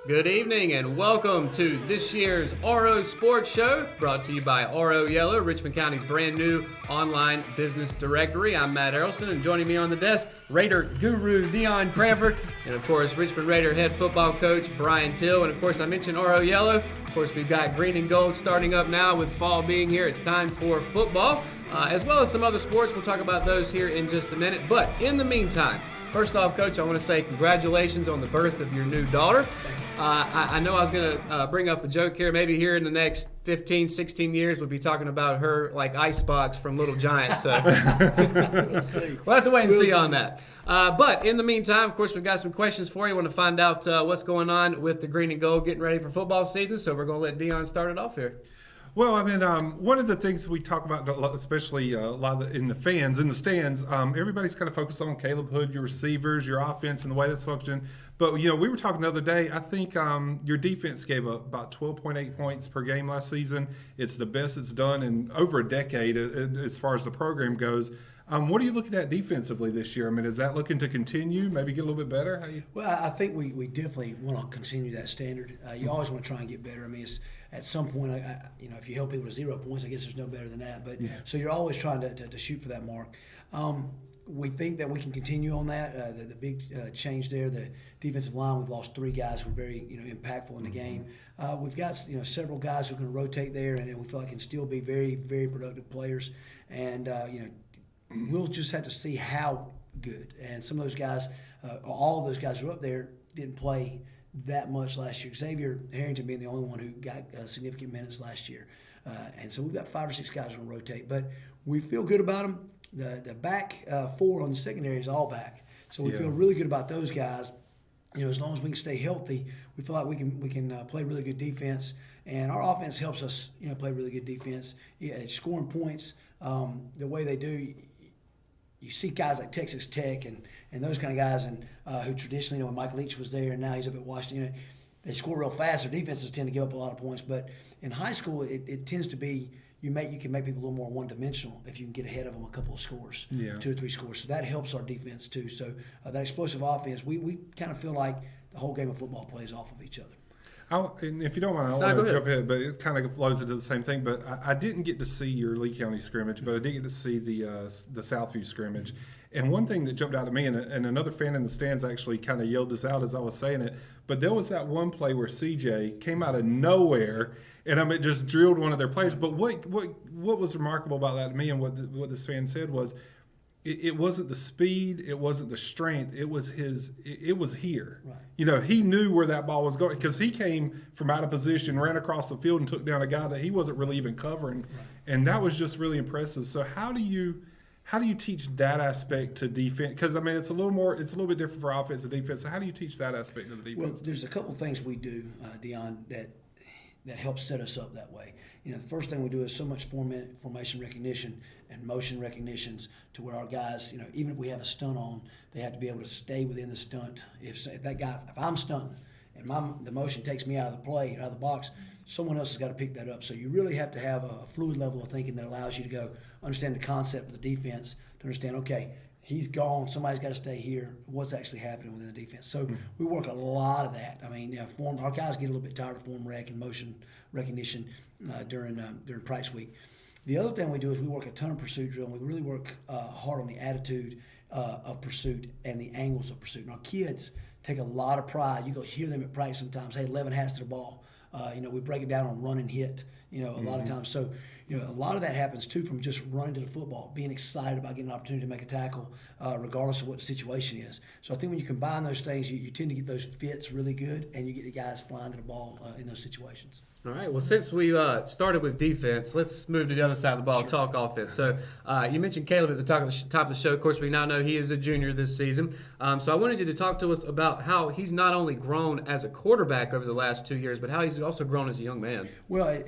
Good evening and welcome to this year's RO Sports Show, brought to you by RO Yellow, Richmond County's brand new online business directory. I'm Matt Errolson, and joining me on the desk, Raider guru Dion Cranford, and of course Richmond Raider head football coach Bryan Till. And of course I mentioned RO Yellow. Of course we've got green and gold starting up now with fall being here. It's time for football, as well as some other sports. We'll talk about those here in just a minute. But in the meantime, first off, Coach, I want to say congratulations on the birth of your new daughter. I know I was going to bring up a joke here. Maybe here in the next 15, 16 years, we'll be talking about her like Icebox from Little Giants. So we'll have to wait and see on that. But in the meantime, of course, we've got some questions for you. We want to find out what's going on with the green and gold getting ready for football season. So we're going to let Dion start it off here. Well, I mean, one of the things we talk about, especially a lot in the fans, in the stands, everybody's kind of focused on Caleb Hood, your receivers, your offense, and the way that's functioning. But, you know, we were talking the other day, I think your defense gave up about 12.8 points per game last season. It's the best it's done in over a decade as far as the program goes. What are you looking at defensively this year? I mean, is that looking to continue, maybe get a little bit better? Well, I think we definitely want to continue that standard. You always want to try and get better. I mean, it's, at some point, if you held people to 0 points, I guess there's no better than that. But So you're always trying to shoot for that mark. We think that we can continue on that. The big change there, the defensive line, we've lost 3 guys who were very impactful in the game. We've got several guys who are going to rotate there, and we feel like can still be very, very productive players. And we'll just have to see how good. And some of those guys, all of those guys who are up there, didn't play that much last year. Xavier Harrington being the only one who got significant minutes last year. And so we've got 5 or 6 guys who will rotate. But we feel good about them. The back 4 on the secondary is all back. So we feel really good about those guys. As long as we can stay healthy, we feel like we can play really good defense. And our offense helps us play really good defense. Scoring points the way they do. You see guys like Texas Tech and those kind of guys, and who traditionally, when Mike Leach was there and now he's up at Washington, they score real fast. Their defenses tend to give up a lot of points. But in high school, it tends to be you can make people a little more one-dimensional if you can get ahead of them a couple of scores, 2 or 3 scores. So that helps our defense too. So that explosive offense, we kind of feel like the whole game of football plays off of each other. And if you don't mind, I want to jump ahead, but it kind of flows into the same thing. But I didn't get to see your Lee County scrimmage, but I did get to see the Southview scrimmage. And one thing that jumped out at me, and another fan in the stands actually kind of yelled this out as I was saying it, but there was that one play where CJ came out of nowhere, and it just drilled one of their players. But what was remarkable about that to me, and what this fan said was, it wasn't the speed, it wasn't the strength, it was here. Right. He knew where that ball was going because he came from out of position, ran across the field and took down a guy that he wasn't really even covering. Right. And that was just really impressive. So how do you teach that aspect to defense? Because I mean it's a little bit different for offense and defense. So how do you teach that aspect of the defense? Well, there's a couple things we do, Dion, that helps set us up that way. The first thing we do is so much formation recognition and motion recognitions to where our guys, even if we have a stunt on, they have to be able to stay within the stunt. If I'm stunting and the motion takes me out of the play, out of the box, someone else has got to pick that up. So you really have to have a fluid level of thinking that allows you to go understand the concept of the defense, to understand, okay, he's gone. Somebody's got to stay here. What's actually happening within the defense? So we work a lot of that. I mean, our guys get a little bit tired of form rec and motion recognition during practice week. The other thing we do is we work a ton of pursuit drill, and we really work hard on the attitude of pursuit and the angles of pursuit. And our kids take a lot of pride. You go hear them at practice sometimes. Hey, 11 hats to the ball. We break it down on run and hit. A lot of times. So. A lot of that happens, too, from just running to the football, being excited about getting an opportunity to make a tackle, regardless of what the situation is. So I think when you combine those things, you tend to get those fits really good, and you get the guys flying to the ball in those situations. All right. Well, since we started with defense, let's move to the other side of the ball, talk offense. So you mentioned Caleb at the top of the show. Of course, we now know he is a junior this season. So I wanted you to talk to us about how he's not only grown as a quarterback over the last 2 years, but how he's also grown as a young man. Well,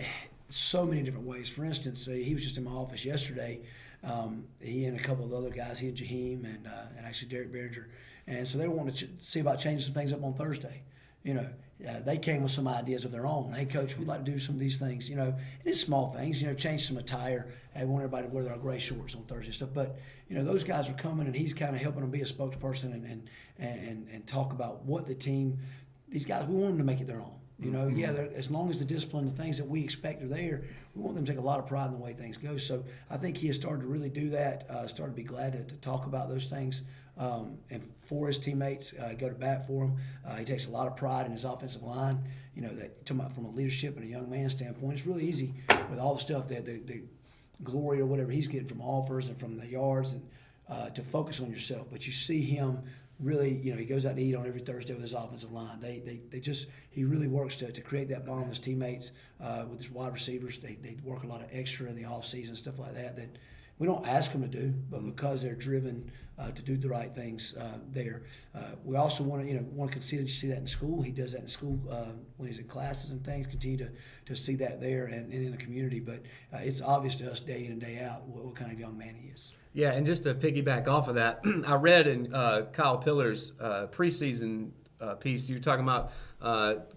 so many different ways. For instance, he was just in my office yesterday. He and a couple of the other guys, he and Jaheim and actually Derek Behringer. And so they wanted to see about changing some things up on Thursday. They came with some ideas of their own. Hey, Coach, we'd like to do some of these things. And it's small things. Change some attire. Hey, we want everybody to wear their gray shorts on Thursday and stuff. But those guys are coming, and he's kind of helping them be a spokesperson and talk about what the team these guys, we want them to make it their own. You know, as long as the discipline, the things that we expect are there, we want them to take a lot of pride in the way things go. So I think he has started to really do that, started to be glad to talk about those things and for his teammates, go to bat for them. He takes a lot of pride in his offensive line. You know, talking about from a leadership and a young man standpoint, it's really easy with all the stuff that the glory or whatever he's getting from offers and from the yards and to focus on yourself. But you see him really, you know, he goes out to eat on every Thursday with his offensive line. He really works to create that bond with his teammates, with his wide receivers. They work a lot of extra in the offseason, stuff like that we don't ask them to do, but because they're driven to do the right things there. We also want to consider, you see that in school. He does that in school when he's in classes and things, continue to see that there and in the community. But it's obvious to us day in and day out what kind of young man he is. Yeah, and just to piggyback off of that, I read in Kyle Pillar's preseason piece, you were talking about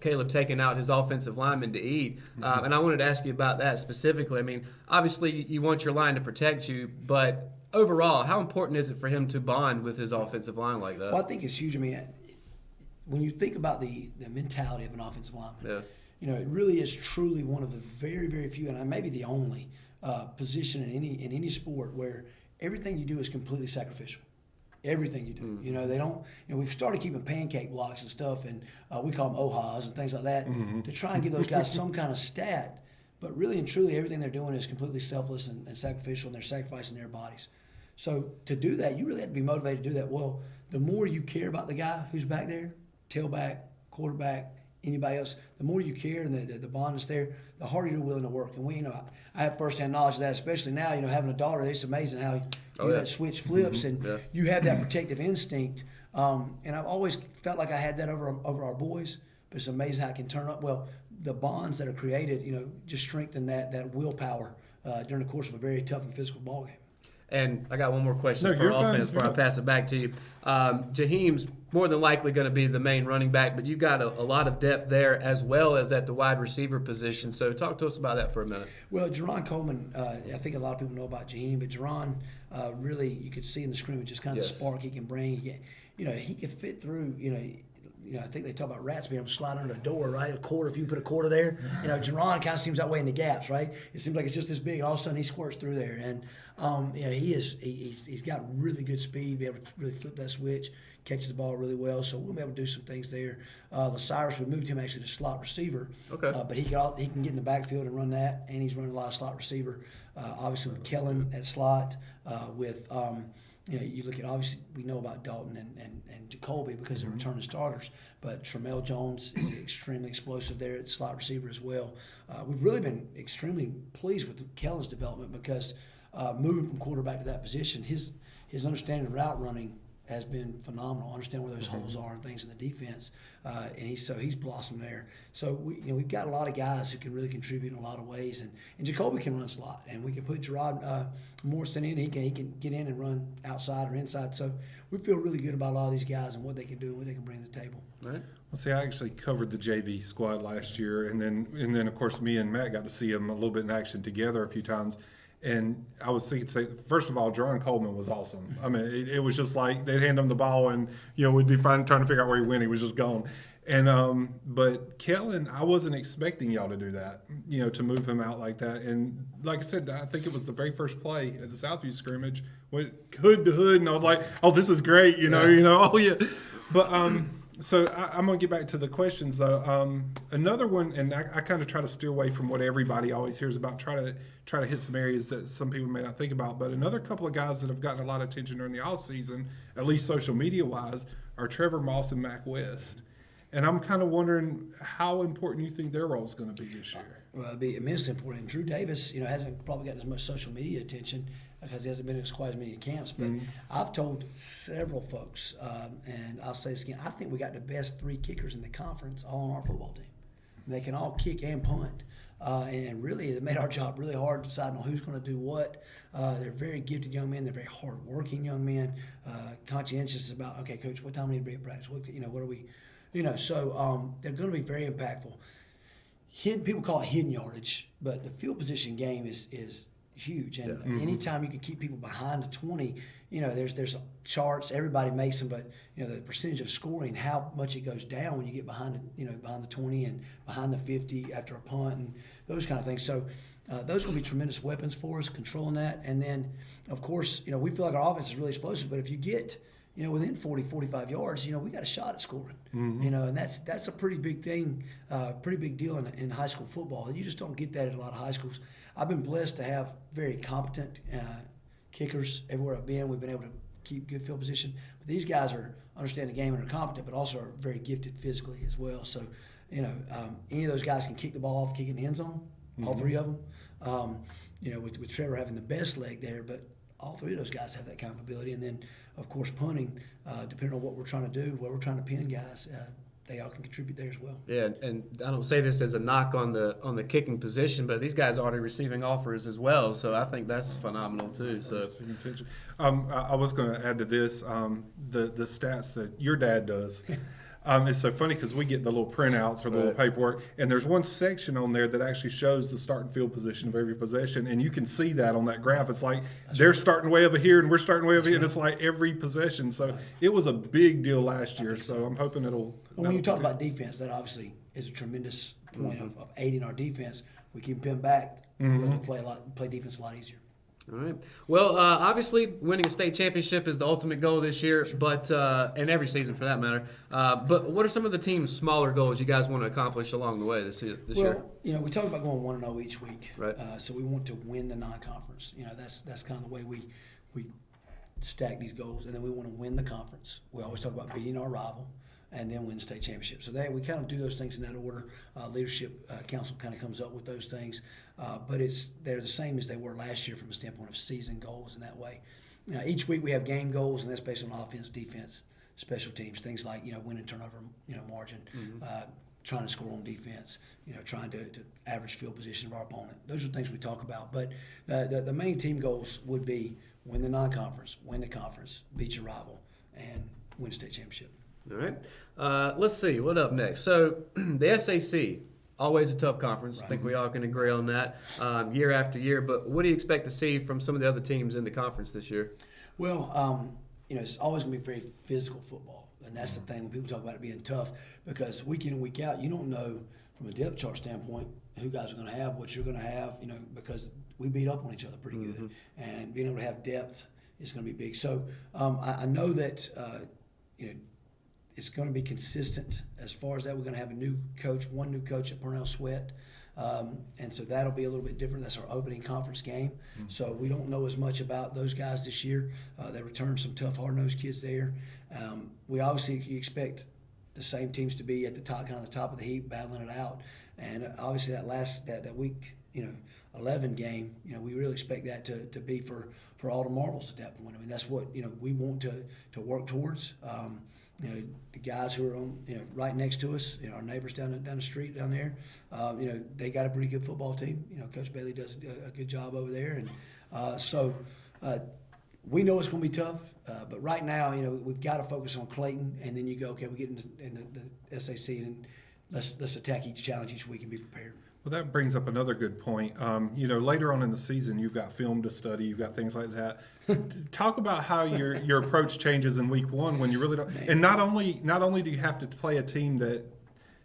Caleb taking out his offensive lineman to eat, and I wanted to ask you about that specifically. I mean, obviously you want your line to protect you, but overall, how important is it for him to bond with his offensive line like that? Well, I think it's huge. I mean, when you think about the mentality of an offensive lineman, you know, it really is truly one of the very, very few, and maybe the only position in any sport where everything you do is completely sacrificial. Everything you do. You know, they don't, we've started keeping pancake blocks and stuff, and we call them OHAs and things like that to try and give those guys some kind of stat. But really and truly, everything they're doing is completely selfless and sacrificial, and they're sacrificing their bodies. So to do that, you really have to be motivated to do that. Well, the more you care about the guy who's back there, tailback, quarterback, anybody else, the more you care and the bond is there, the harder you're willing to work. And I have firsthand knowledge of that, especially now, having a daughter. It's amazing how that switch flips and you have that protective instinct. And I've always felt like I had that over our boys, but it's amazing how it can turn up. Well, the bonds that are created, just strengthen that willpower during the course of a very tough and physical ball game. And I got one more question for offense before I pass it back to you. Jaheim's more than likely going to be the main running back, but you got a lot of depth there as well as at the wide receiver position. So talk to us about that for a minute. Well, Jerron Coleman, I think a lot of people know about Jaheim, but Jerron really, you could see in the scrimmage just kind of the spark he can bring. He can fit through, I think they talk about rats being able to slide under a door, right? A quarter, if you put a quarter there. Jerron kind of seems that way in the gaps, right? It seems like it's just this big, and all of a sudden he squirts through there. And, he's got really good speed, be able to really flip that switch, catches the ball really well. So we'll be able to do some things there. Cyrus, we moved him actually to slot receiver. Okay. But he can get in the backfield and run that, and he's running a lot of slot receiver. Obviously with Kellen at slot, you look at, obviously, we know about Dalton and Jacoby because they're returning starters, but Tramel Jones is extremely explosive there at slot receiver as well. We've really been extremely pleased with Kellen's development because moving from quarterback to that position, his understanding of route running has been phenomenal. Understand where those holes are and things in the defense, and he's blossomed there. So we've got a lot of guys who can really contribute in a lot of ways, and Jacoby can run slot, and we can put Gerard Morrison in. He can get in and run outside or inside. So we feel really good about a lot of these guys and what they can do and what they can bring to the table. Right. Well, see, I actually covered the JV squad last year, and then of course me and Matt got to see them a little bit in action together a few times. And I was thinking, first of all, Jerron Coleman was awesome. I mean, it was just like they'd hand him the ball, and we'd be trying to figure out where he went. He was just gone. And but Kellen, I wasn't expecting y'all to do that, to move him out like that. And like I said, I think it was the very first play at the Southview scrimmage, went hood to hood, and I was like, oh, this is great, oh yeah. But so I'm going to get back to the questions, though. Another one, and I kind of try to steer away from what everybody always hears about, try to hit some areas that some people may not think about. But another couple of guys that have gotten a lot of attention during the offseason, at least social media-wise, are Trevor Moss and Mac West. And I'm kind of wondering how important you think their role is going to be this year. Well, it'll be immensely important. Drew Davis, hasn't probably gotten as much social media attention because he hasn't been in quite as many camps. But I've told several folks, and I'll say this again, I think we got the best 3 kickers in the conference all on our football team. They can all kick and punt. And really, it made our job really hard deciding on who's going to do what. They're very gifted young men. They're very hard-working young men, conscientious about, okay, Coach, what time do we need to be at practice? What are we – so they're going to be very impactful. People call it hidden yardage, but the field position game is huge. And anytime you can keep people behind the 20, there's charts, everybody makes them, but the percentage of scoring, how much it goes down when you get behind the 20 and behind the 50 after a punt and those kind of things. So those are going to be tremendous weapons for us, controlling that. And then, of course, we feel like our offense is really explosive, but if you get within 40, 45 yards, we got a shot at scoring. And that's a pretty big thing, pretty big deal in high school football. You just don't get that at a lot of high schools. I've been blessed to have very competent kickers everywhere I've been. We've been able to keep good field position. But these guys understand the game and are competent, but also are very gifted physically as well. So, any of those guys can kick the ball off, kick it in the end zone, all three of them. With Trevor having the best leg there, but all three of those guys have that kind of ability. And then, of course, punting, depending on what we're trying to do, where we're trying to pin guys, they all can contribute there as well. Yeah, and I don't say this as a knock on the kicking position, but these guys are already receiving offers as well, so I think that's phenomenal too. So I was going to add to this the stats that your dad does. It's so funny because we get the little printouts or the little paperwork, and there's one section on there that actually shows the starting field position of every possession, and you can see that on that graph. It's like they're starting way over here, and we're starting way over here, and it's like every possession. So it was a big deal last year, so I'm hoping it'll. Well, when you talk about defense, that obviously is a tremendous point of aiding our defense. We keep them back, we're going to play defense a lot easier. All right. Well, obviously, winning a state championship is the ultimate goal this year, but and every season for that matter. But what are some of the team's smaller goals you guys want to accomplish along the way this year? We talk about going 1-0 each week. Right. So we want to win the non-conference. That's kind of the way we stack these goals, and then we want to win the conference. We always talk about beating our rival, and then win the state championship. So we kind of do those things in that order. Leadership council kind of comes up with those things. But they're the same as they were last year from a standpoint of season goals in that way. Each week we have game goals, and that's based on offense, defense, special teams, things like win and turnover margin, trying to score on defense, trying to average field position of our opponent. Those are things we talk about. But the main team goals would be win the non-conference, win the conference, beat your rival, and win the state championship. All right. Let's see. What up next? So the SAC, always a tough conference. Right. I think we all can agree on that year after year. But what do you expect to see from some of the other teams in the conference this year? Well, it's always going to be very physical football. And that's the thing when people talk about it being tough, because week in and week out, you don't know from a depth chart standpoint who guys are going to have, what you're going to have, because we beat up on each other pretty good. And being able to have depth is going to be big. So I know that, it's going to be consistent as far as that. We're going to have one new coach at Purnell Sweat. And so that'll be a little bit different. That's our opening conference game. So we don't know as much about those guys this year. They returned some tough, hard-nosed kids there. We obviously expect the same teams to be at the top, kind of the top of the heap, battling it out. And obviously that week, 11 game, we really expect that to be for all the marbles at that point. I mean, that's what we want to work towards. The guys who are on, right next to us, our neighbors down the street down there, they got a pretty good football team. Coach Bailey does a good job over there, and so we know it's going to be tough. But right now, we've got to focus on Clayton, and then you go, okay, we get in the SAC, and let's attack each challenge each week and be prepared. Well, that brings up another good point. Later on in the season, you've got film to study, you've got things like that. Talk about how your approach changes in week one when you really don't. And not only do you have to play a team that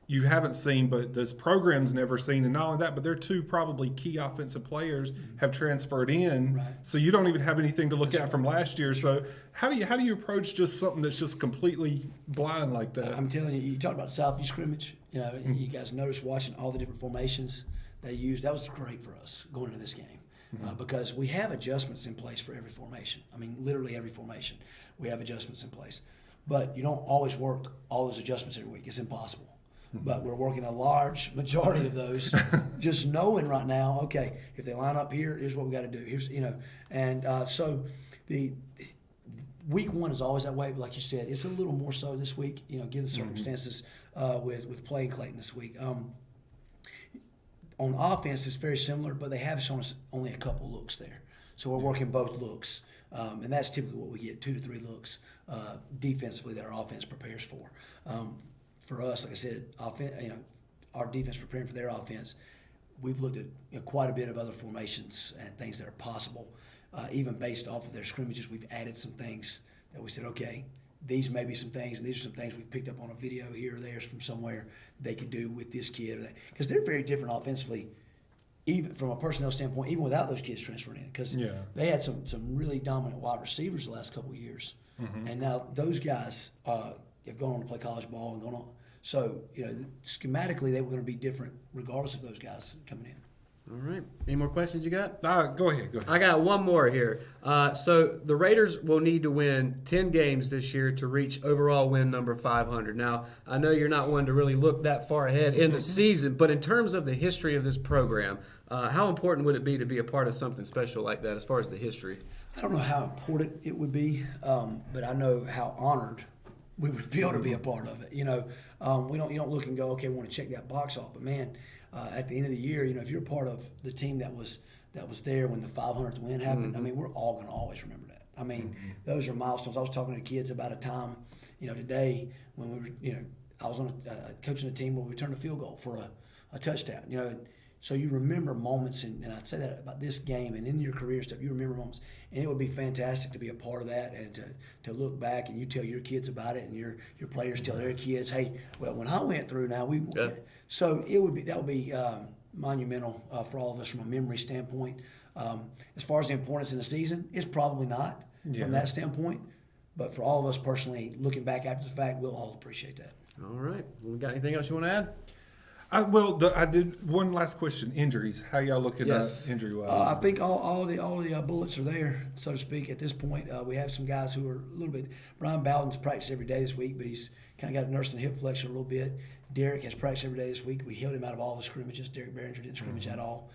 you haven't seen, but this program's never seen, and not only that, but their two probably key offensive players have transferred in, right. So you don't even have anything to look at from last year. So how do you approach just something that's just completely blind like that? I'm telling you, you talked about Southview scrimmage. You guys noticed watching all the different formations they used. That was great for us going into this game because we have adjustments in place for every formation. I mean, literally every formation, we have adjustments in place. But you don't always work all those adjustments every week. It's impossible. But we're working a large majority of those, just knowing right now, okay, if they line up here, here's what we got to do. So the week one is always that way. But like you said, it's a little more so this week, given the circumstances with playing Clayton this week. On offense, it's very similar, but they have shown us only a couple looks there. So we're working both looks, and that's typically what we get, 2 to 3 looks defensively that our offense prepares for. For us, like I said, our defense preparing for their offense. we've looked at quite a bit of other formations and things that are possible. Even based off of their scrimmages, we've added some things that we said, okay, these may be some things, and these are some things we picked up on a video here or there from somewhere they could do with this kid. Because they're very different offensively, even from a personnel standpoint, even without those kids transferring in. Because they had some really dominant wide receivers the last couple of years. And now those guys have gone on to play college ball and gone on. So, schematically, they were going to be different regardless of those guys coming in. All right. Any more questions you got? Go ahead. I got one more here. So the Raiders will need to win 10 games this year to reach overall win number 500. Now, I know you're not one to really look that far ahead in the season, but in terms of the history of this program, how important would it be to be a part of something special like that as far as the history? I don't know how important it would be, but I know how honored we would feel to be a part of it. You don't look and go, okay, we want to check that box off. But man, at the end of the year, if you're part of the team that was there when the 500th win happened, I mean, we're all going to always remember that. I mean, those are milestones. I was talking to kids about a time, today when we were, I was on coaching a team where we returned a field goal for a touchdown. So you remember moments, and I'd say that about this game and in your career stuff, you remember moments. And it would be fantastic to be a part of that and to look back and you tell your kids about it and your players tell their kids, hey, well, when I went through now, we won. So that would be monumental for all of us from a memory standpoint. As far as the importance in the season, it's probably not from that standpoint. But for all of us personally, looking back after the fact, we'll all appreciate that. All right. Well, got anything else you want to add? I did one last question. Injuries. How y'all looking injury-wise? I think all the bullets are there, so to speak, at this point. We have some guys who are a little bit – Brian Bowden's practiced every day this week, but he's kind of got a nursing hip flexion a little bit. Derek has practiced every day this week. We held him out of all the scrimmages. Derek Behringer didn't scrimmage at all.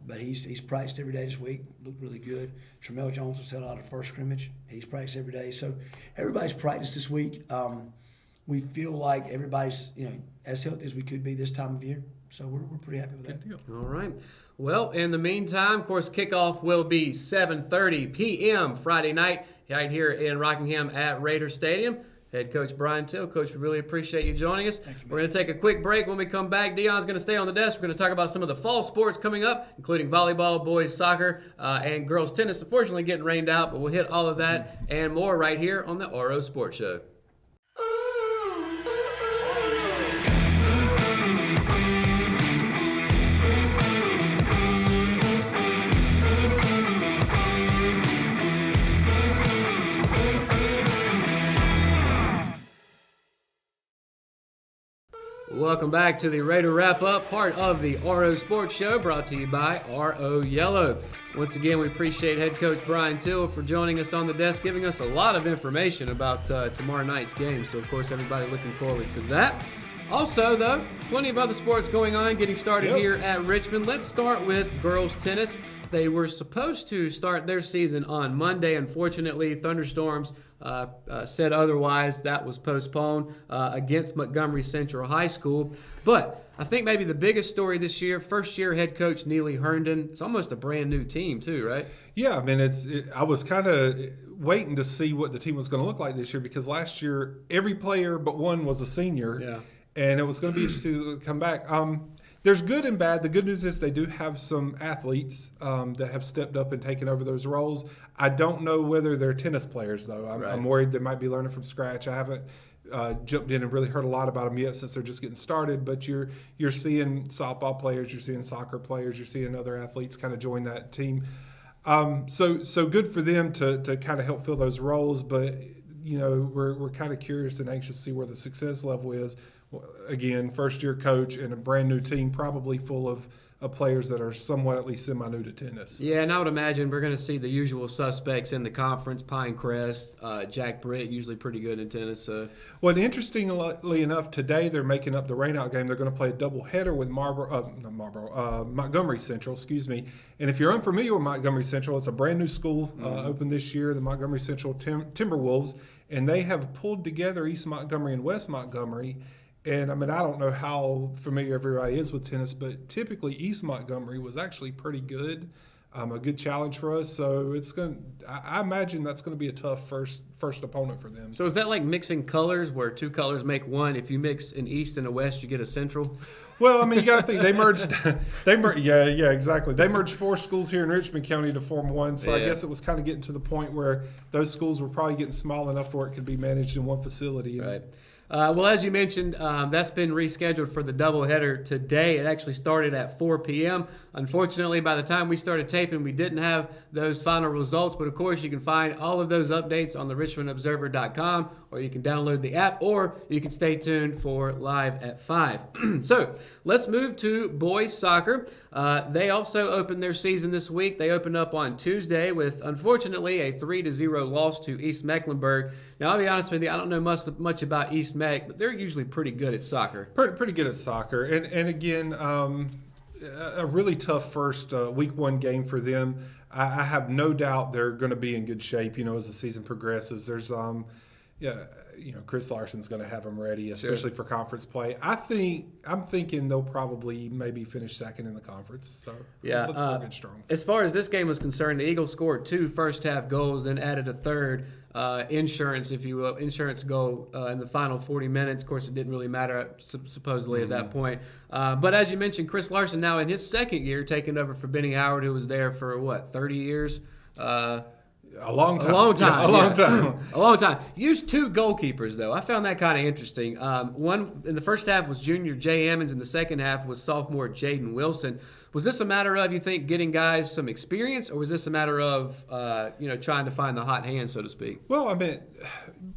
But he's practiced every day this week. Looked really good. Tramell Jones was held out of the first scrimmage. He's practiced every day. So everybody's practiced this week. We feel like everybody's, as healthy as we could be this time of year. So we're pretty happy with that. All right. Well, in the meantime, of course, kickoff will be 7:30 p.m. Friday night right here in Rockingham at Raider Stadium. Head Coach Bryan Till. Coach, we really appreciate you joining us. We're going to take a quick break. When we come back, Dion's going to stay on the desk. We're going to talk about some of the fall sports coming up, including volleyball, boys soccer, and girls tennis. Unfortunately, getting rained out, but we'll hit all of that and more right here on the RO Sports Show. Welcome back to the Raider Wrap-Up, part of the RO Sports Show, brought to you by RO Yellow. Once again, we appreciate Head Coach Bryan Till for joining us on the desk, giving us a lot of information about tomorrow night's game. So, of course, everybody looking forward to that. Also, though, plenty of other sports going on, getting started here at Richmond. Let's start with girls tennis. They were supposed to start their season on Monday. Unfortunately, thunderstorms said otherwise. That was postponed against Montgomery Central High School. But I think maybe the biggest story this year, first-year head coach Neely Herndon. It's almost a brand-new team too, right? Yeah, I mean, I was kind of waiting to see what the team was going to look like this year because last year every player but one was a senior, and it was going to be interesting to come back. There's good and bad. The good news is they do have some athletes that have stepped up and taken over those roles. I don't know whether they're tennis players, though. I'm worried they might be learning from scratch. I haven't jumped in and really heard a lot about them yet since they're just getting started. But you're seeing softball players, you're seeing soccer players, you're seeing other athletes kind of join that team. So good for them to kind of help fill those roles. But we're kind of curious and anxious to see where the success level is. Again, first-year coach and a brand-new team, probably full of players that are somewhat at least semi-new to tennis. Yeah, and I would imagine we're going to see the usual suspects in the conference, Pinecrest, Jack Britt, usually pretty good in tennis. Well, interestingly enough, today they're making up the rainout game. They're going to play a doubleheader with Montgomery Central, And if you're unfamiliar with Montgomery Central, it's a brand-new school opened this year, the Montgomery Central Timberwolves, and they have pulled together East Montgomery and West Montgomery. And, I mean, I don't know how familiar everybody is with tennis, but typically East Montgomery was actually pretty good a good challenge for us. So I imagine that's going to be a tough first opponent for them. So is that like mixing colors where two colors make one? If you mix an East and a West, you get a Central? Well, I mean, you got to think they merged. Yeah, exactly. They merged 4 schools here in Richmond County to form one. So I guess it was kind of getting to the point where those schools were probably getting small enough where it could be managed in one facility. Right. Well, as you mentioned, that's been rescheduled for the doubleheader today. It actually started at 4 p.m. Unfortunately, by the time we started taping, we didn't have those final results. But, of course, you can find all of those updates on the richmondobserver.com, or you can download the app, or you can stay tuned for live at 5. So let's move to boys soccer. They also opened their season this week. They opened up on Tuesday with, unfortunately, a 3-0 loss to East Mecklenburg. Now, I'll be honest with you, I don't know much about East Meck, but they're usually pretty good at soccer. Pretty good at soccer. And again, a really tough first week 1 game for them. I have no doubt they're going to be in good shape, as the season progresses. There's, Chris Larson's going to have them ready, especially for conference play. I'm thinking they'll probably maybe finish second in the conference. So look for a good strong. As far as this game was concerned, the Eagles scored 2 first-half goals, then added a third. Insurance goal in the final 40 minutes. Of course, it didn't really matter supposedly at that point. But as you mentioned, Chris Larson now in his second year taking over for Benny Howard, who was there for 30 years? A long time. Used 2 goalkeepers, though. I found that kind of interesting. One in the first half was junior Jay Emmons. In the second half was sophomore Jaden Wilson. Was this a matter of, you think, getting guys some experience, or was this a matter of, trying to find the hot hand, so to speak? Well, I mean,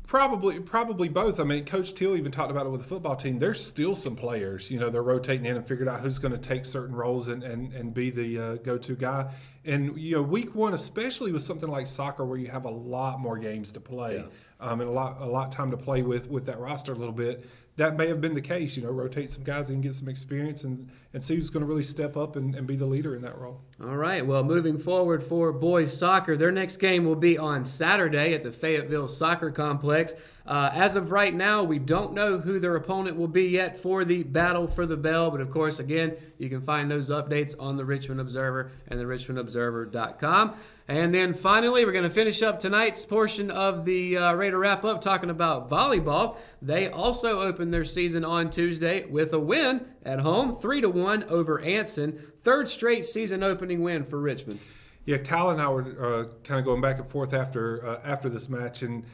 probably both. I mean, Coach Till even talked about it with the football team. There's still some players, they're rotating in and figured out who's going to take certain roles and be the go-to guy. And, week 1, especially with something like soccer where you have a lot more games to play and a lot time to play with that roster a little bit, that may have been the case, rotate some guys and get some experience and see who's going to really step up and be the leader in that role. All right, well, moving forward for boys soccer, their next game will be on Saturday at the Fayetteville Soccer Complex. As of right now, we don't know who their opponent will be yet for the Battle for the Bell, but of course, again, you can find those updates on the Richmond Observer and the richmondobserver.com. And then finally, we're going to finish up tonight's portion of the Raider Wrap-Up talking about volleyball. They also opened their season on Tuesday with a win at home, 3-1 over Anson. Third straight season opening win for Richmond. Yeah, Kyle and I were kind of going back and forth after this match, and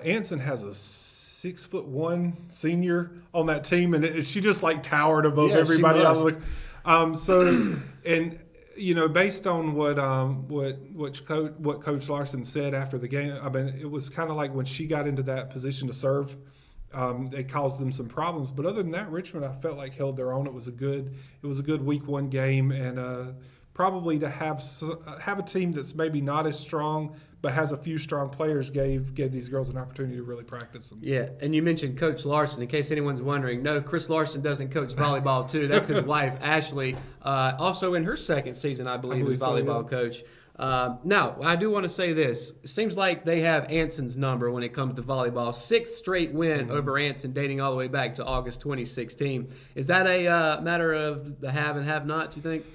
Anson has a 6'1" senior on that team, and she just towered above everybody else. Based on what Coach Larson said after the game, I mean, it was kind of like when she got into that position to serve, it caused them some problems. But other than that, Richmond, I felt like held their own. It was a good week 1 game, and probably to have a team that's maybe not as strong but has a few strong players gave these girls an opportunity to really practice them. Yeah, and you mentioned Coach Larson. In case anyone's wondering, no, Chris Larson doesn't coach volleyball too. That's his wife, Ashley, also in her second season, I believe as volleyball coach. Now, I do want to say this. It seems like they have Anson's number when it comes to volleyball. 6th straight win over Anson dating all the way back to August 2016. Is that a matter of the have and have-nots, you think?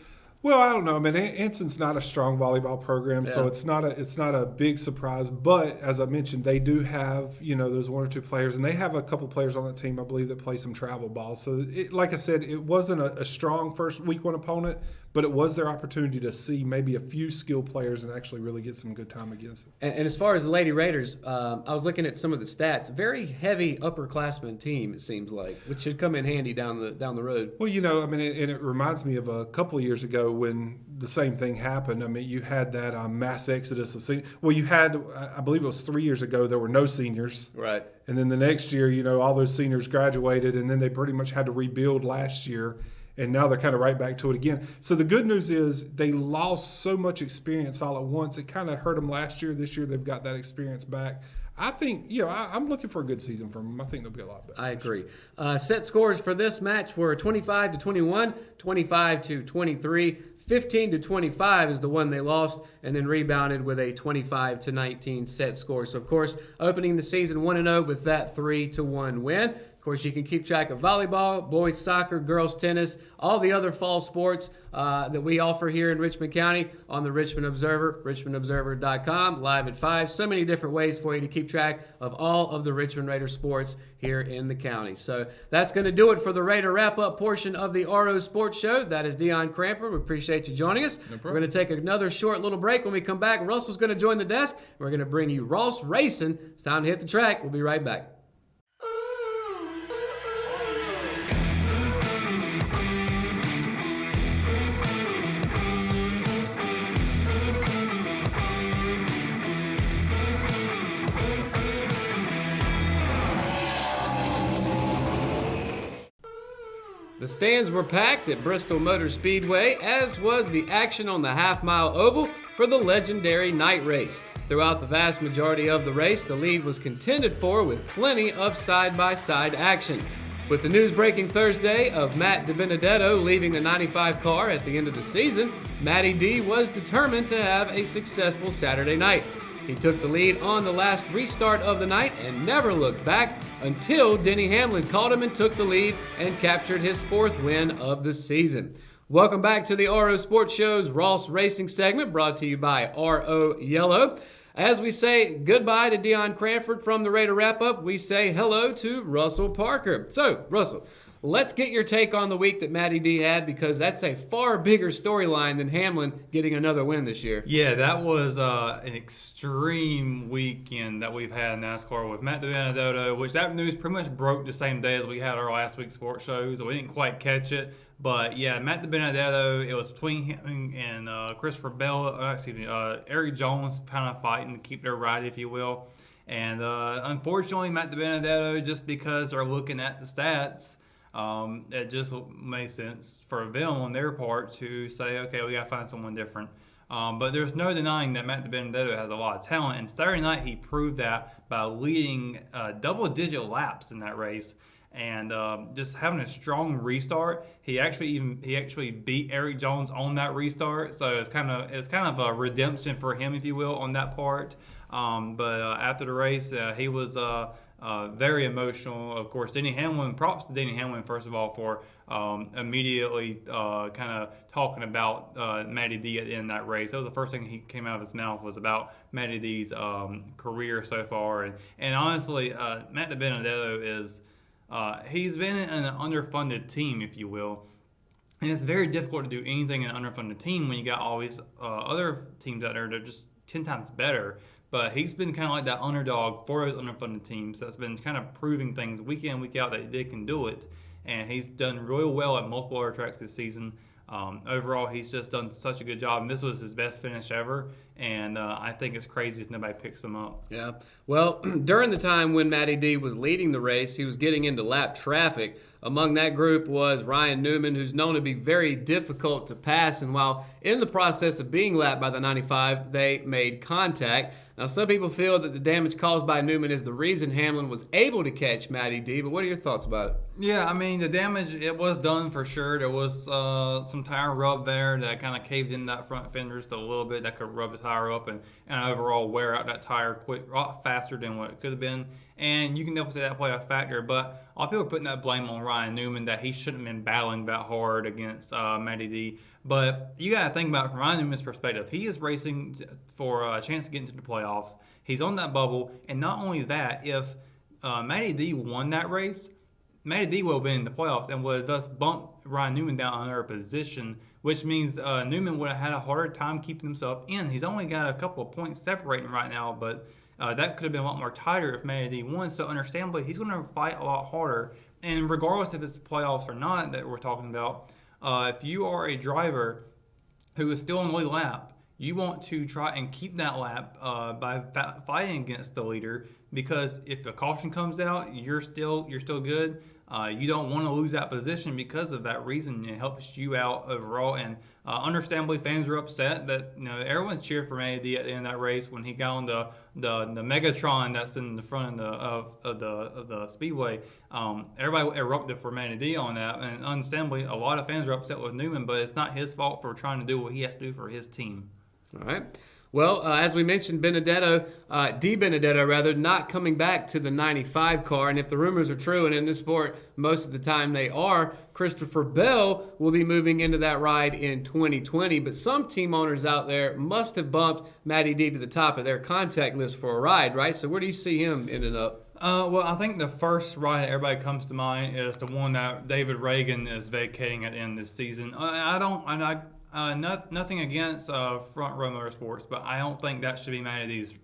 Well, I don't know. I mean, Anson's not a strong volleyball program, so it's not a big surprise. But as I mentioned, they do have those 1 or 2 players, and they have a couple players on that team, I believe, that play some travel ball. So, like I said, it wasn't a strong first week 1 opponent, but it was their opportunity to see maybe a few skilled players and actually really get some good time against it. And as far as the Lady Raiders, I was looking at some of the stats. Very heavy upperclassmen team, it seems like, which should come in handy down the road. Well, I mean, and it reminds me of a couple of years ago when the same thing happened. I mean, you had that mass exodus of seniors. Well, you had, I believe it was 3 years ago, there were no seniors. Right. And then the next year, all those seniors graduated, and then they pretty much had to rebuild last year. And now they're kind of right back to it again. So the good news is they lost so much experience all at once. It kind of hurt them last year. This year they've got that experience back. I think, I'm looking for a good season from them. I think they'll be a lot better. I agree. Set scores for this match were 25-21, 25-23, 15-25 is the one they lost, and then rebounded with a 25-19 set score. So, of course, opening the season 1-0 with that 3-1 win. Of course, you can keep track of volleyball, boys soccer, girls tennis, all the other fall sports that we offer here in Richmond County on the Richmond Observer, richmondobserver.com, live at 5. So many different ways for you to keep track of all of the Richmond Raider sports here in the county. So that's going to do it for the Raider wrap-up portion of the RO Sports Show. That is Deion Cranford. We appreciate you joining us. No We're going to take another short little break. When we come back, Russell's going to join the desk. We're going to bring you Ross Racin. It's time to hit the track. We'll be right back. The stands were packed at Bristol Motor Speedway, as was the action on the half-mile oval for the legendary night race. Throughout the vast majority of the race, the lead was contended for with plenty of side-by-side action. With the news breaking Thursday of Matt DiBenedetto leaving the 95 car at the end of the season, Matty D was determined to have a successful Saturday night. He took the lead on the last restart of the night and never looked back until Denny Hamlin caught him and took the lead and captured his 4th win of the season. Welcome back to the RO Sports Show's Ross Racing segment, brought to you by RO Yellow. As we say goodbye to Deion Cranford from the Raider Wrap-Up, we say hello to Russell Parker. So, Russell, let's get your take on the week that Matty D had, because that's a far bigger storyline than Hamlin getting another win this year. Yeah, that was an extreme weekend that we've had in NASCAR with Matt DiBenedetto, which that news pretty much broke the same day as we had our last week's sports show, so we didn't quite catch it. But yeah, Matt DiBenedetto, it was between him and Christopher Bell, Eric Jones kind of fighting to keep their ride, if you will. And unfortunately, Matt DiBenedetto, just because they're looking at the stats, it just made sense for them on their part to say, okay, we got to find someone different. But there's no denying that Matt DiBenedetto has a lot of talent. And Saturday night, he proved that by leading double-digit laps in that race. And just having a strong restart, he actually beat Eric Jones on that restart. So it's kind of a redemption for him, if you will, on that part. But after the race, he was very emotional. Of course, Denny Hamlin. Props to Denny Hamlin, first of all, for immediately kind of talking about Matty D at the end of that race. That was the first thing he came out of his mouth was about Matty D's career so far. And honestly, Matt DiBenedetto is. He's been in an underfunded team, if you will, and it's very difficult to do anything in an underfunded team when you got all these other teams out there that are just 10 times better. But he's been kind of like that underdog for those underfunded teams that's been kind of proving things week in, week out that they can do it. And he's done really well at multiple other tracks this season. Overall, he's just done such a good job, and this was his best finish ever, and I think it's crazy if nobody picks him up. Yeah. Well, during the time when Matty D was leading the race, he was getting into lap traffic. Among that group was Ryan Newman, who's known to be very difficult to pass, and while in the process of being lapped by the 95, they made contact. Now, some people feel that the damage caused by Newman is the reason Hamlin was able to catch Matty D, but what are your thoughts about it? Yeah, I mean, the damage, it was done for sure. There was some tire rub there that kind of caved in that front fender just a little bit. That could rub the tire up and overall wear out that tire a lot faster than what it could have been. And you can definitely say that played a factor, but a lot of people are putting that blame on Ryan Newman that he shouldn't have been battling that hard against Matty D. But you got to think about it from Ryan Newman's perspective. He is racing for a chance to get into the playoffs. He's on that bubble. And not only that, if Matty D won that race, Matty D will have been in the playoffs and would have thus bumped Ryan Newman down under a position, which means Newman would have had a harder time keeping himself in. He's only got a couple of points separating right now, but that could have been a lot more tighter if Matty D won. So understandably, he's going to fight a lot harder. And regardless if it's the playoffs or not that we're talking about, if you are a driver who is still in the lead lap, you want to try and keep that lap by fighting against the leader, because if a caution comes out, you're still good. You don't want to lose that position because of that reason. It helps you out overall. And understandably, fans are upset that everyone cheered for Matty D at the end of that race when he got on the Megatron that's in the front of the speedway. Everybody erupted for Matty D on that, and understandably, a lot of fans are upset with Newman, but it's not his fault for trying to do what he has to do for his team. All right. Well, as we mentioned, DiBenedetto, not coming back to the 95 car. And if the rumors are true, and in this sport, most of the time they are, Christopher Bell will be moving into that ride in 2020. But some team owners out there must have bumped Matty D to the top of their contact list for a ride, right? So where do you see him ending up? Well, I think the first ride that everybody comes to mind is the one that David Reagan is vacating at the end of this season. Nothing against Front Row Motorsports, but I don't think that should be Matty D's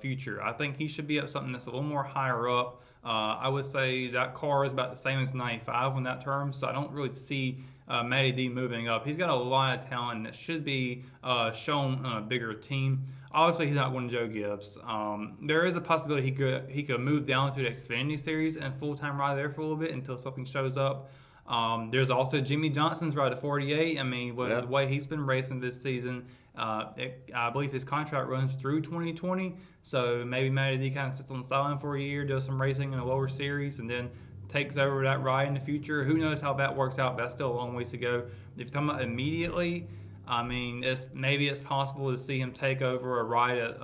future. I think he should be at something that's a little more higher up. I would say that car is about the same as 95 on that term, so I don't really see Matty D moving up. He's got a lot of talent that should be shown on a bigger team. Obviously, he's not going to Joe Gibbs. There is a possibility he could move down to the Xfinity Series and full-time ride there for a little bit until something shows up. There's also Jimmy Johnson's ride at 48. I mean, the way he's been racing this season, I believe his contract runs through 2020. So maybe Matty D kind of sits on the sideline for a year, does some racing in a lower series, and then takes over that ride in the future. Who knows how that works out? That's still a long ways to go. If you're talking about immediately, I mean, it's possible to see him take over a ride at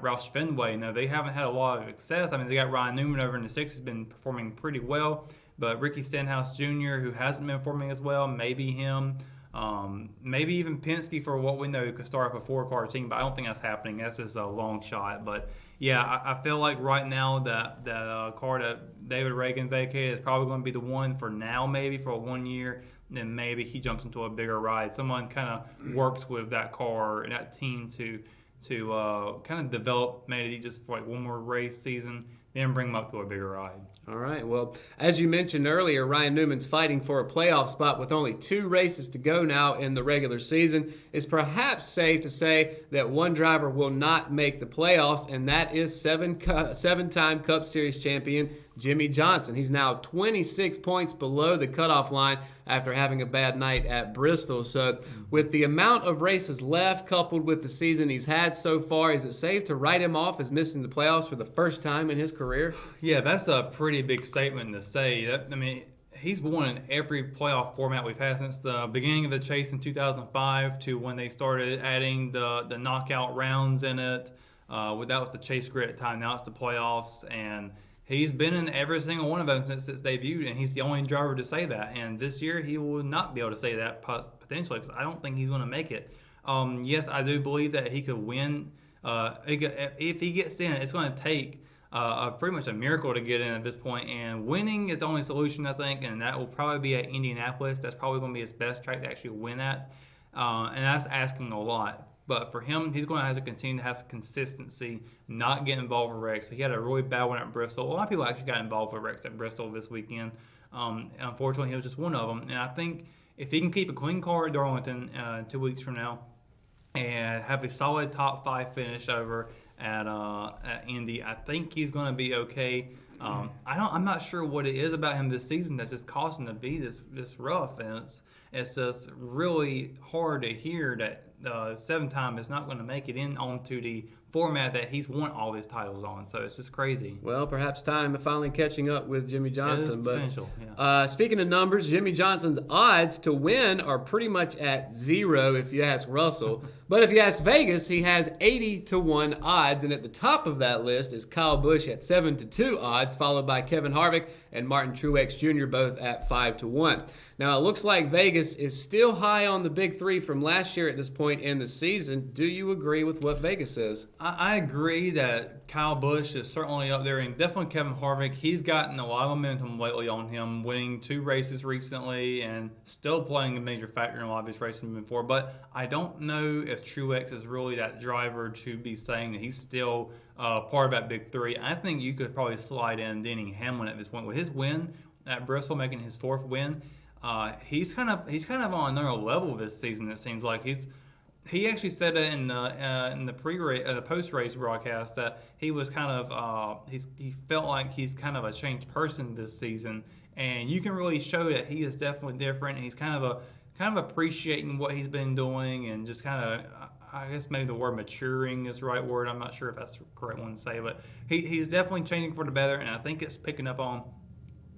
Roush Fenway. Now, they haven't had a lot of success. I mean, they got Ryan Newman over in the 6 who's been performing pretty well. But Ricky Stenhouse Jr., who hasn't been performing as well, maybe him. Maybe even Penske, for what we know, could start up a 4-car team. But I don't think that's happening. That's just a long shot. But, yeah, I feel like right now that car that David Reagan vacated is probably going to be the one for now, maybe for 1 year. Then maybe he jumps into a bigger ride. Someone kind of works with that car and that team to kind of develop maybe just for like one more race season, then bring him up to a bigger ride. All right. Well, as you mentioned earlier, Ryan Newman's fighting for a playoff spot with only 2 races to go now in the regular season. It's perhaps safe to say that one driver will not make the playoffs, and that is 7-time Cup Series champion Jimmy Johnson. He's now 26 points below the cutoff line after having a bad night at Bristol. So with the amount of races left coupled with the season he's had so far, is it safe to write him off as missing the playoffs for the first time in his career? Yeah, that's a pretty big statement to say. I mean, he's won in every playoff format we've had since the beginning of the chase in 2005 to when they started adding the knockout rounds in it. That was the chase grid at the time. Now it's the playoffs, and he's been in every single one of them since its debut, and he's the only driver to say that. And this year, he will not be able to say that potentially because I don't think he's going to make it. Yes, I do believe that he could win. If he gets in, it's going to take pretty much a miracle to get in at this point. And winning is the only solution, I think, and that will probably be at Indianapolis. That's probably going to be his best track to actually win at. And that's asking a lot. But for him, he's going to have to continue to have consistency, not get involved with wrecks. He had a really bad one at Bristol. A lot of people actually got involved with wrecks at Bristol this weekend. Unfortunately, he was just one of them. And I think if he can keep a clean car at Darlington 2 weeks from now and have a solid top 5 finish over at Indy, I think he's going to be okay. I'm not sure what it is about him this season that just caused him to be this rough, and it's just really hard to hear that 7-time is not going to make it in onto the format that he's won all his titles on. So it's just crazy. Well, perhaps time to finally catching up with Jimmy Johnson. But potential. Yeah. Speaking of numbers, Jimmy Johnson's odds to win are pretty much at 0 if you ask Russell. But if you ask Vegas, he has 80-1 odds, and at the top of that list is Kyle Busch at 7-2 odds, followed by Kevin Harvick and Martin Truex Jr. both at 5-1. Now, it looks like Vegas is still high on the big 3 from last year at this point in the season. Do you agree with what Vegas says? I agree that Kyle Busch is certainly up there, and definitely Kevin Harvick. He's gotten a lot of momentum lately on him, winning 2 races recently and still playing a major factor in a lot of his racing moving forward. But I don't know if Truex is really that driver to be saying that he's still part of that big 3. I think you could probably slide in Denny Hamlin at this point. With his win at Bristol, making his 4th win, he's kind of on another level this season. It seems like he actually said it in the post race broadcast that he was kind of he felt like he's kind of a changed person this season, and you can really show that he is definitely different. He's kind of appreciating what he's been doing, and just kind of, I guess maybe the word maturing is the right word. I'm not sure if that's the correct one to say, but he's definitely changing for the better, and I think it's picking up on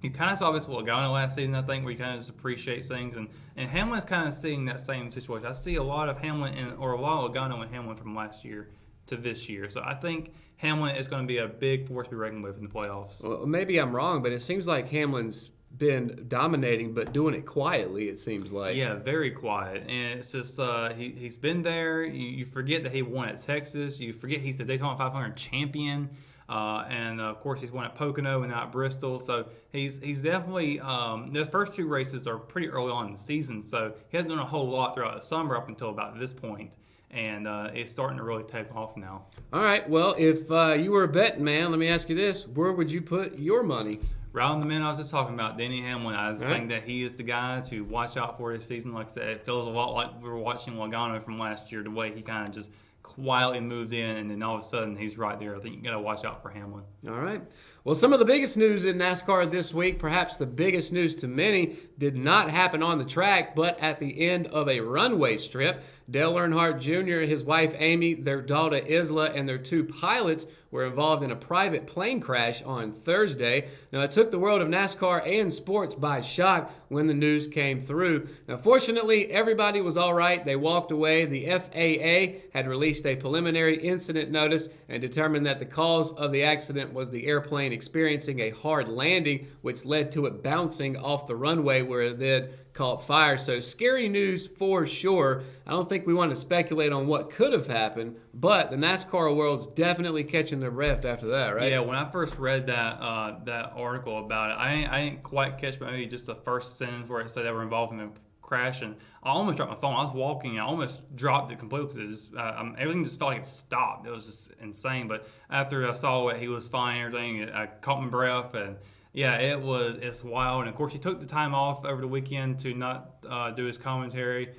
You kind of saw this with Logano last season, I think, where you kind of just appreciate things. And Hamlin's kind of seeing that same situation. I see a lot of Hamlin or a lot of Logano and Hamlin from last year to this year. So I think Hamlin is going to be a big force to be reckoned with in the playoffs. Well, maybe I'm wrong, but it seems like Hamlin's been dominating, but doing it quietly, it seems like. Yeah, very quiet. And it's just he's been there. You forget that he won at Texas. You forget he's the Daytona 500 champion. And of course, he's won at Pocono and not Bristol. So he's definitely the first 2 races are pretty early on in the season. So he hasn't done a whole lot throughout the summer up until about this point. And it's starting to really take off now. All right. Well, if you were a betting man, let me ask you this: where would you put your money? Right on the man I was just talking about, Denny Hamlin. I just think that he is the guy to watch out for this season. Like I said, it feels a lot like we were watching Logano from last year, the way he kind of just quietly moved in, and then all of a sudden he's right there. I think you got to watch out for Hamlin. All right. Well, some of the biggest news in NASCAR this week, perhaps the biggest news to many, did not happen on the track, but at the end of a runway strip. Dale Earnhardt Jr., his wife Amy, their daughter Isla, and their 2 pilots were involved in a private plane crash on Thursday. Now, it took the world of NASCAR and sports by shock when the news came through. Now, fortunately, everybody was all right. They walked away. The FAA had released a preliminary incident notice and determined that the cause of the accident was the airplane experiencing a hard landing, which led to it bouncing off the runway where it then caught fire. So scary news for sure. I don't think we want to speculate on what could have happened, but the NASCAR world's definitely catching their breath after that, right? Yeah, when I first read that that article about it, I didn't quite catch maybe just the first sentence where it said they were involved in a crash, and I almost dropped my phone. I was walking, I almost dropped it completely because everything just felt like it stopped. It was just insane. But after I saw it, he was fine, everything, I caught my breath, and yeah, it's wild. And of course, he took the time off over the weekend to not do his commentary.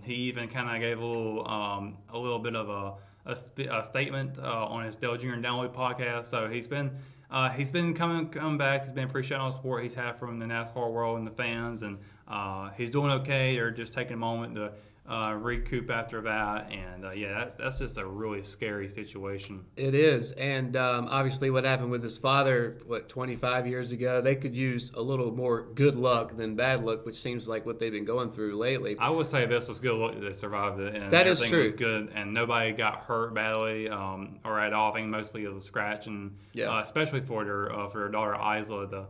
He even kind of gave a little bit of a statement on his Dale Jr. and Download podcast. So he's been coming back. He's been appreciating all the support he's had from the NASCAR world and the fans, and he's doing okay. They're just taking a moment to recoup after that, and that's just a really scary situation. It is, and obviously what happened with his father 25 years ago, they could use a little more good luck than bad luck, which seems like what they've been going through lately. I would say this was good luck that they survived it, and that is true. Was good, and nobody got hurt badly or at all. I think mostly it was a scratch, and especially for their daughter Isla.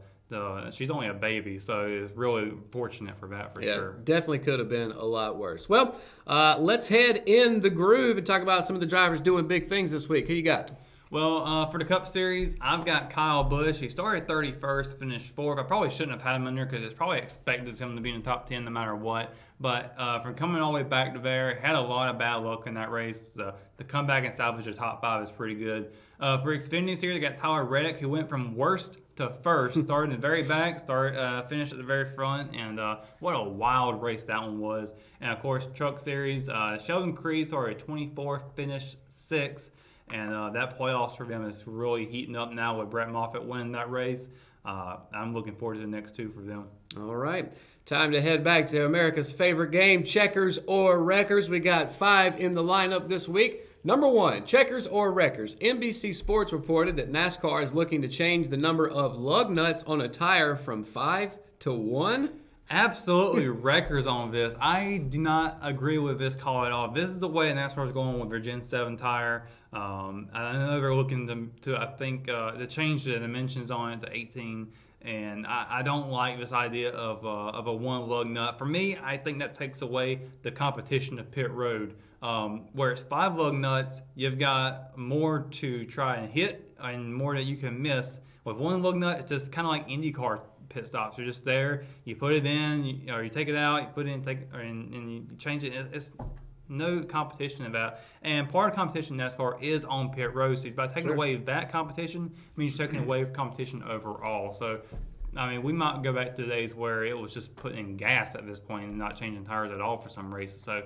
She's only a baby, so it's really fortunate for that, sure. Definitely could have been a lot worse. Well, let's head in the groove and talk about some of the drivers doing big things this week. Who you got? Well, for the Cup Series, I've got Kyle Busch. He started 31st, finished 4th. I probably shouldn't have had him in there because it's probably expected him to be in the top 10 no matter what. But from coming all the way back to there, had a lot of bad luck in that race. The comeback and salvage the top 5 is pretty good. For Xfinity Series, they got Tyler Reddick, who went from worst to first, started in the very back, finished at the very front, and what a wild race that one was. And of course, Truck Series, Sheldon Creed started 24th, finished 6th, and that playoffs for them is really heating up now with Brett Moffitt winning that race. I'm looking forward to the next 2 for them. All right. Time to head back to America's favorite game, checkers or wreckers. We got 5 in the lineup this week. Number 1, checkers or wreckers. NBC Sports reported that NASCAR is looking to change the number of lug nuts on a tire from 5 to 1. Absolutely wreckers on this. I do not agree with this call at all. This is the way NASCAR is going with their Gen 7 tire. I know they're looking to I think, to change the dimensions on it to 18. And I don't like this idea of a 1 lug nut. For me, I think that takes away the competition of pit road. Where it's 5 lug nuts, you've got more to try and hit and more that you can miss. With 1 lug nut, it's just kind of like IndyCar pit stops. You're just there, you put it in, or you take it out, you put it in, and you change it. It's no competition about. And part of competition in NASCAR is on pit road. So by taking away that competition means you're taking away competition overall. So, I mean, we might go back to days where it was just putting in gas at this point and not changing tires at all for some races. So,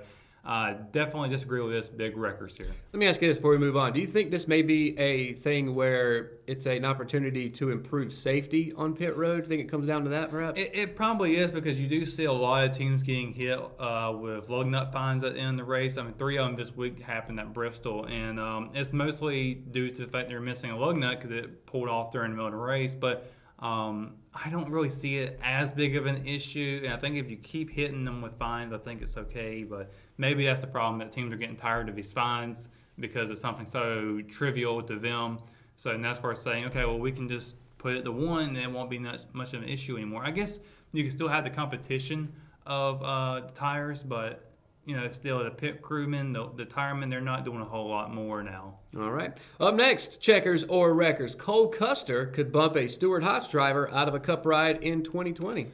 definitely disagree with this. Big wreckers here. Let me ask you this before we move on. Do you think this may be a thing where it's an opportunity to improve safety on pit road? Do you think it comes down to that, perhaps? It probably is, because you do see a lot of teams getting hit with lug nut fines at the end of the race. I mean, 3 of them this week happened at Bristol, and it's mostly due to the fact they're missing a lug nut because it pulled off during the middle of the race. But I don't really see it as big of an issue, and I think if you keep hitting them with fines, I think it's okay. But maybe that's the problem, that teams are getting tired of these fines because it's something so trivial to them. So NASCAR's saying, okay, well, we can just put it to 1, and it won't be much of an issue anymore. I guess you can still have the competition of the tires, but still the pit crewmen, the tiremen, they're not doing a whole lot more now. All right. Up next, checkers or wreckers. Cole Custer could bump a Stewart-Haas driver out of a Cup ride in 2020.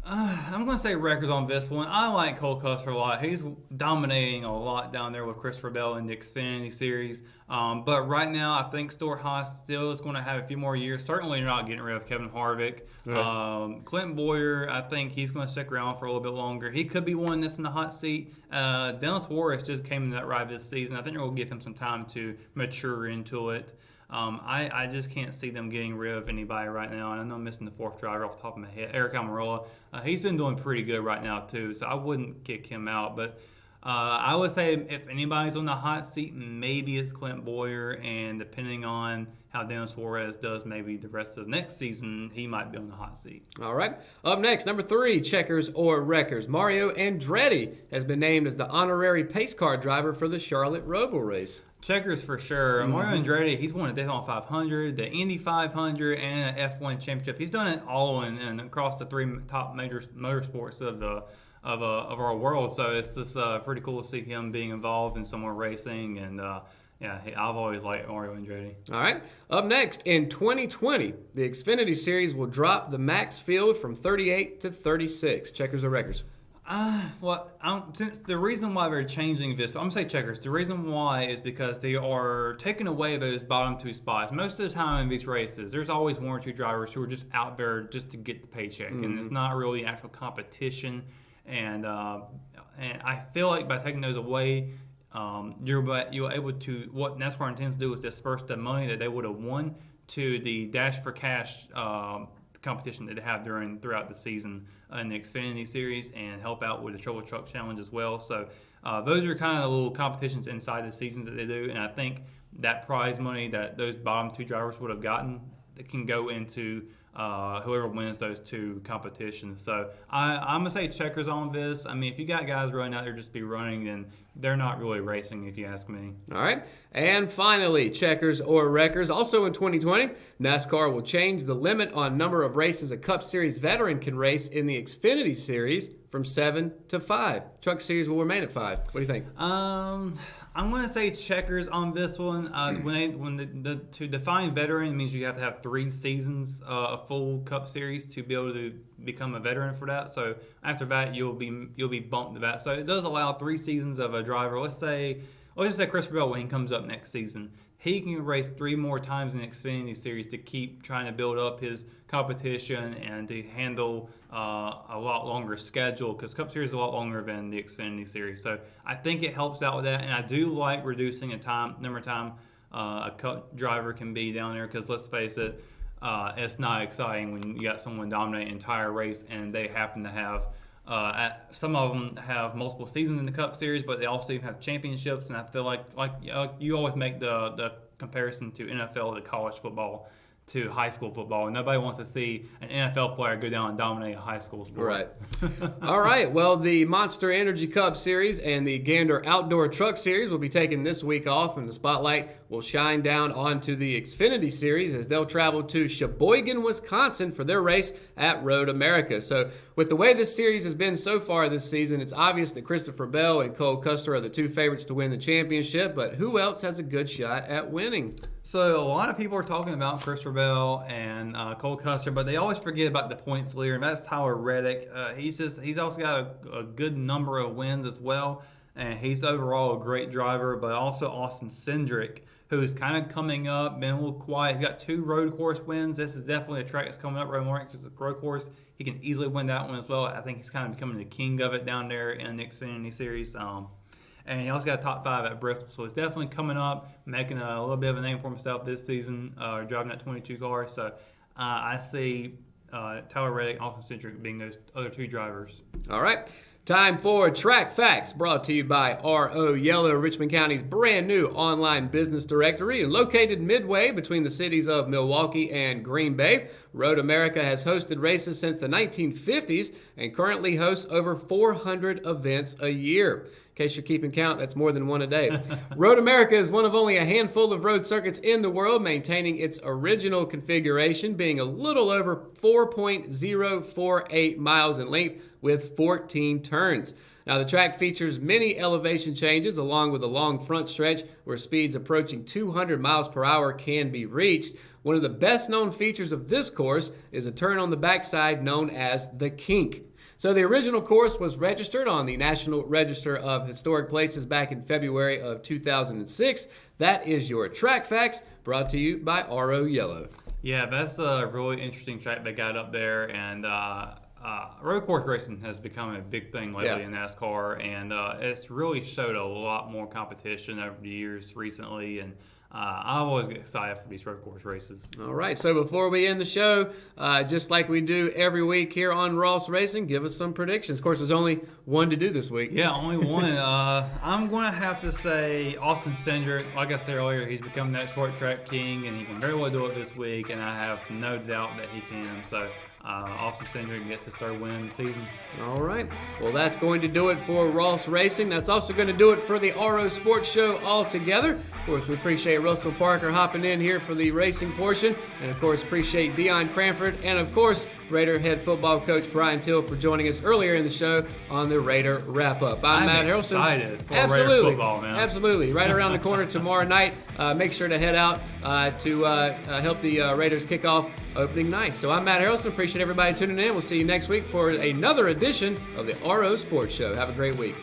I'm going to say wreckers on this one. I like Cole Custer a lot. He's dominating a lot down there with Christopher Bell in the Xfinity Series. But right now, I think Stewart-Haas still is going to have a few more years. Certainly, you're not getting rid of Kevin Harvick. Right. Clint Boyer, I think he's going to stick around for a little bit longer. He could be one that's in the hot seat. Dennis Warris just came in that ride this season. I think they're going to give him some time to mature into it. I just can't see them getting rid of anybody right now. And I know I'm missing the 4th driver off the top of my head, Eric Almirola. He's been doing pretty good right now, too, so I wouldn't kick him out. But I would say if anybody's on the hot seat, maybe it's Clint Boyer. And depending on how Dennis Suarez does maybe the rest of the next season, he might be on the hot seat. All right. Up next, number 3, checkers or wreckers. Mario Andretti has been named as the honorary pace car driver for the Charlotte Roval race. Checkers for sure. Mario Andretti, he's won a Daytona 500, the Indy 500, and an F1 championship. He's done it all in across the 3 top major motorsports of our world. So it's just pretty cool to see him being involved in some more racing. And I've always liked Mario Andretti. All right. Up next, in 2020, the Xfinity Series will drop the max field from 38 to 36. Checkers or wreckers? Since the reason why they're changing this, I'm going to say checkers. The reason why is because they are taking away those bottom 2 spots. Most of the time in these races, there's always 1 or 2 drivers who are just out there just to get the paycheck, and it's not really actual competition. And I feel like by taking those away, you're able to, what NASCAR intends to do is disperse the money that they would have won to the Dash for Cash competition that they have throughout the season in the Xfinity Series, and help out with the Trouble Truck Challenge as well. So those are kind of the little competitions inside the seasons that they do, and I think that prize money that those bottom 2 drivers would have gotten, that can go into whoever wins those 2 competitions. So I'm going to say checkers on this. I mean, if you got guys running out there just be running, then they're not really racing, if you ask me. All right. And finally, checkers or wreckers. Also in 2020, NASCAR will change the limit on number of races a Cup Series veteran can race in the Xfinity Series from 7 to 5. Truck Series will remain at 5. What do you think? I'm going to say checkers on this one. To define veteran means you have to have 3 seasons, a full Cup Series, to be able to become a veteran for that. So after that, you'll be bumped to that. So it does allow 3 seasons of a driver. Let's just say Christopher Bell, when he comes up next season, he can race 3 more times in the Xfinity Series to keep trying to build up his competition and to handle a lot longer schedule, because Cup Series is a lot longer than the Xfinity Series. So I think it helps out with that, and I do like reducing number of time a Cup driver can be down there, because let's face it, it's not exciting when you got someone dominate an entire race and they happen to have some of them have multiple seasons in the Cup Series, but they also even have championships. And I feel like you always make the comparison to NFL to college football to high school football, and nobody wants to see an NFL player go down and dominate a high school sport. Right. All right. Well, the Monster Energy Cup Series and the Gander Outdoor Truck Series will be taking this week off, and the spotlight will shine down onto the Xfinity Series as they'll travel to Sheboygan, Wisconsin for their race at Road America. So with the way this series has been so far this season, it's obvious that Christopher Bell and Cole Custer are the 2 favorites to win the championship, but who else has a good shot at winning? So a lot of people are talking about Christopher Bell and Cole Custer, but they always forget about the points leader, and that's Tyler Reddick. He's also got a good number of wins as well, and he's overall a great driver. But also Austin Cindric, who's kind of coming up, been a little quiet. He's got 2 road course wins. This is definitely a track that's coming up. Road course, he can easily win that one as well. I think he's kind of becoming the king of it down there in the Xfinity Series. And he also got a top 5 at Bristol. So he's definitely coming up, making a little bit of a name for himself this season, driving that 22 car. So I see Tyler Reddick, Austin Cindric being those other 2 drivers. All right. Time for Track Facts, brought to you by RO Yellow, Richmond County's brand new online business directory. And located midway between the cities of Milwaukee and Green Bay, Road America has hosted races since the 1950s and currently hosts over 400 events a year. In case you're keeping count, that's more than one a day. Road America is one of only a handful of road circuits in the world, maintaining its original configuration, being a little over 4.048 miles in length with 14 turns. Now, the track features many elevation changes along with a long front stretch where speeds approaching 200 miles per hour can be reached. One of the best known features of this course is a turn on the backside known as the kink. So the original course was registered on the National Register of Historic Places back in February of 2006. That is your Track Facts, brought to you by RO Yellow. Yeah, that's a really interesting track they got up there, and road course racing has become a big thing lately in NASCAR, and it's really showed a lot more competition over the years recently, and I always get excited for these road course races. All right, so before we end the show, just like we do every week here on Ross Racing, give us some predictions. Of course, there's only one to do this week. Yeah, only one. I'm going to have to say Austin Cindric. Like I said earlier, he's become that short track king, and he can very well do it this week, and I have no doubt that he can. So Austin Cindric gets to start winning the season. All right. Well, that's going to do it for Ross Racing. That's also going to do it for the RO Sports Show altogether. Of course, we appreciate Russell Parker hopping in here for the racing portion. And, of course, appreciate Dion Cranford. And, of course, Raider head football coach Bryan Till for joining us earlier in the show on the Raider Wrap-Up. I'm Matt Harrelson. Excited for Raider football, man. Absolutely. Right around the corner tomorrow night. Make sure to head out to help the Raiders kick off opening night. So I'm Matt Harrelson. Appreciate everybody tuning in. We'll see you next week for another edition of the RO Sports Show. Have a great week.